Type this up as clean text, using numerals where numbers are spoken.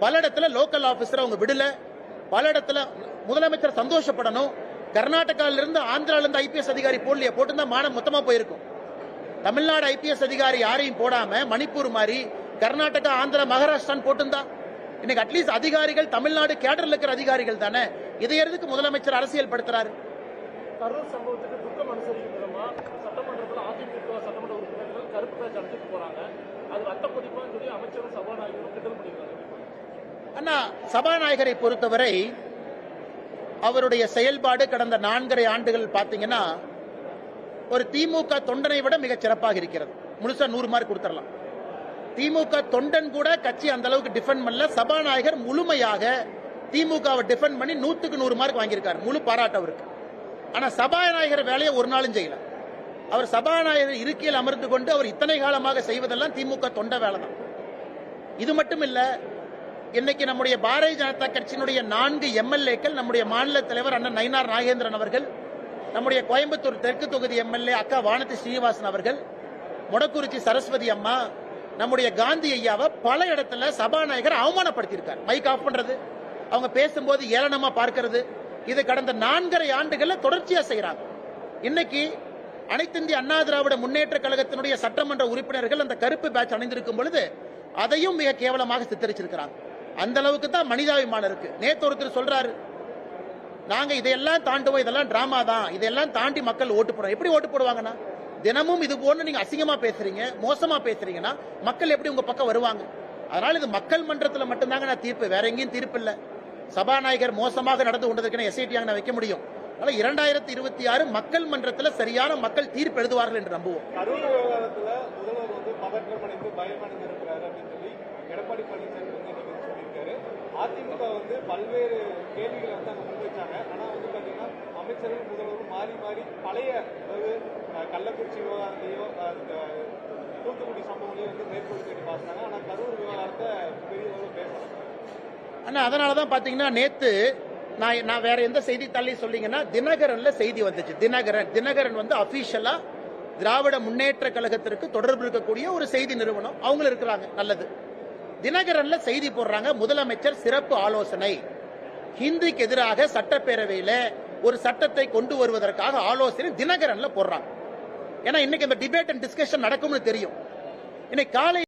பல இடத்துல local officer அவங்க விடல. பல இடத்துல முதலமைச்சர் சந்தோஷப்படணும். கர்நாடகாவில இருந்து ஆந்திரால இருந்து ஐபிஎஸ் அதிகாரி போடலையே, போட்டுதான் மானம் மொத்தமா போயிருக்கும். தமிழ்நாடு ஐபிஎஸ் அதிகாரி யாரையும் போடாம மணிப்பூர் மாதிரி கர்நாடகா, ஆந்திரா, மகாராஷ்டிரான்னு போட்டுந்தா இன்னைக்கு அட்லீஸ்ட் அதிகாரிகள் தமிழ்நாடு கேடர்ல இருக்கிற அதிகாரிகள் தானே. இதை எதுக்கு முதலமைச்சர் அரசியல் படுத்துறாரு? கரூர் சம்பவத்துக்கு துக்கம் அனுசரிக்கும் விதமா சட்டமன்றத்தில் அதிமுக சட்டமன்ற உறுப்பினர்கள் கருப்பு பேட்ச் அடிச்சுட்டு போறாங்க. அது ரத்த கொதிப்பான்னு சொல்லி அமைச்சரும் சபாநாயகரும் கிண்டல் பண்ணிருக்காங்க. அண்ணா, சபாநாயகரை பொறுத்தவரை அவருடைய செயல்பாடு கடந்த 4.5 ஆண்டுகள் பாத்தீங்கன்னா ஒரு திமுக தொண்டனை விட மிக சிறப்பாக இருக்கிறது. முழுசா 100 மார்க் கொடுத்துடலாம். திமுக தொண்டன் கூட கட்சி அந்த அளவுக்கு டிஃபெண்ட் பண்ணல. சபாநாயகர் முழுமையாக திமுகவை டிஃபெண்ட் பண்ணி 100க்கு 100 மார்க் வாங்கியிருக்காரு. முழு பாராட்டு அவருக்கு. ஆனா சபாநாயகர் வேலையை ஒரு நாளும் செய்யல. அவர் சபாநாயகர் இருக்கையில் அமர்ந்து கொண்டு அவர் இத்தனை காலமாக செய்வதெல்லாம் திமுக தொண்ட வேலை தான். இது மட்டும் இல்ல, இன்னைக்கு நம்முடைய பாரதிய ஜனதா கட்சியினுடைய 4 எம்எல்ஏக்கள், நம்முடைய மாநில தலைவர் அண்ணன் நயினார் நாகேந்திரன் அவர்கள், நம்முடைய கோயம்புத்தூர் தெற்கு தொகுதி எம்எல்ஏ அக்கா வானதி ஸ்ரீனிவாசன் அவர்கள், மொடக்குறிச்சி சரஸ்வதி அம்மா, நம்முடைய காந்தி ஐயாவை பல இடத்துல சபாநாயகர் அவமானப்படுத்தியிருக்கார். மைக் ஆஃப் பண்றது, அவங்க பேசும்போது ஏளனமா பார்க்கிறது, இது கடந்த 4.5 ஆண்டுகள்ல தொடர்ச்சியா செய்யறாங்க. இன்னைக்கு அனைத்து இந்திய அண்ணா திராவிட முன்னேற்ற கழகத்தினுடைய சட்டமன்ற உறுப்பினர்கள் அந்த கருப்பு பேட்ச் அணிந்திருக்கும் பொழுது அதையும் மிக கேவலமாக சித்தரிச்சிருக்கிறாங்க. அந்த அளவுக்கு தான் மனிதாபிமானம் இருக்கு. நேத்து ஒருத்தர் சொல்றாரு, நாங்க இதையெல்லாம் தாண்டுவோம், இதெல்லாம் டிராமா தான், இதெல்லாம் தாண்டி மக்கள் ஓட்டு போடுறாங்க. எப்படி ஓட்டு போடுவாங்கன்னா, தினமும் இது போன்று நீங்க அசிங்கமா பேசுறீங்க, மோசமா பேசுறீங்கன்னா மக்கள் எப்படி உங்க பக்கம் வருவாங்க? அதனால இது மக்கள் மன்றத்தில் மட்டும்தாங்க நான் தீர்ப்பு, வேற எங்கேயும் தீர்ப்பு இல்ல. சபாநாயகர் மோசமாக நடந்து கொண்டதற்கு எஸ்ஐடி நான் வைக்க முடியும். அதனால 2026 மக்கள் மன்றத்தில் சரியான மக்கள் தீர்ப்பு எழுதுவார்கள் என்று நம்புவோம். கரூர் விவகாரத்துல முதல்வர் வந்து பதற்றமடைந்து பயமடைந்து இருக்கிறாரு அப்படின்னு சொல்லி எடப்பாடி பழனிசாமி வந்து சொல்லியிருக்காரு. அதிமுக வந்து பல்வேறு கேள்விகளை வந்து அங்க முன்வைச்சாங்க. ஆனா வந்து பாத்தீங்கன்னா அமைச்சர்கள் முதல்வரும் மாறி மாறி பழைய, அதாவது கள்ளக்குறிச்சி விவகாரத்தையோ தூத்துக்குடி சம்பவங்களையும் வந்து மேற்கொள் தேடி பார்த்தாங்க. ஆனா கரூர் விவகாரத்தை பெரிய அளவு பேசலாம். ஆனா அதனாலதான் பாத்தீங்கன்னா நேத்து நான் வேற எந்த செய்தித்தாளையும் சொல்லிங்கன்னா தினகரன்ல செய்தி வந்துச்சு. தினகரன் வந்து அபிஷியலா திராவிட முன்னேற்ற கழகத்திற்கு தொடர்பு இருக்கக்கூடிய ஒரு செய்தி நிறுவனம், அவங்களும் இருக்கிறாங்க, நல்லது. தினகரன்ல செய்தி போடுறாங்க, முதலமைச்சர் சிறப்பு ஆலோசனை, ஹிந்திக்கு எதிராக சட்டப்பேரவையில ஒரு சட்டத்தை கொண்டு வருவதற்காக ஆலோசனை தினகரன்ல போடுறாங்க. ஏன்னா இன்னைக்கு இந்த டிபேட் அண்ட் டிஸ்கஷன் நடக்கும்னு தெரியும். இன்னைக்கு காலை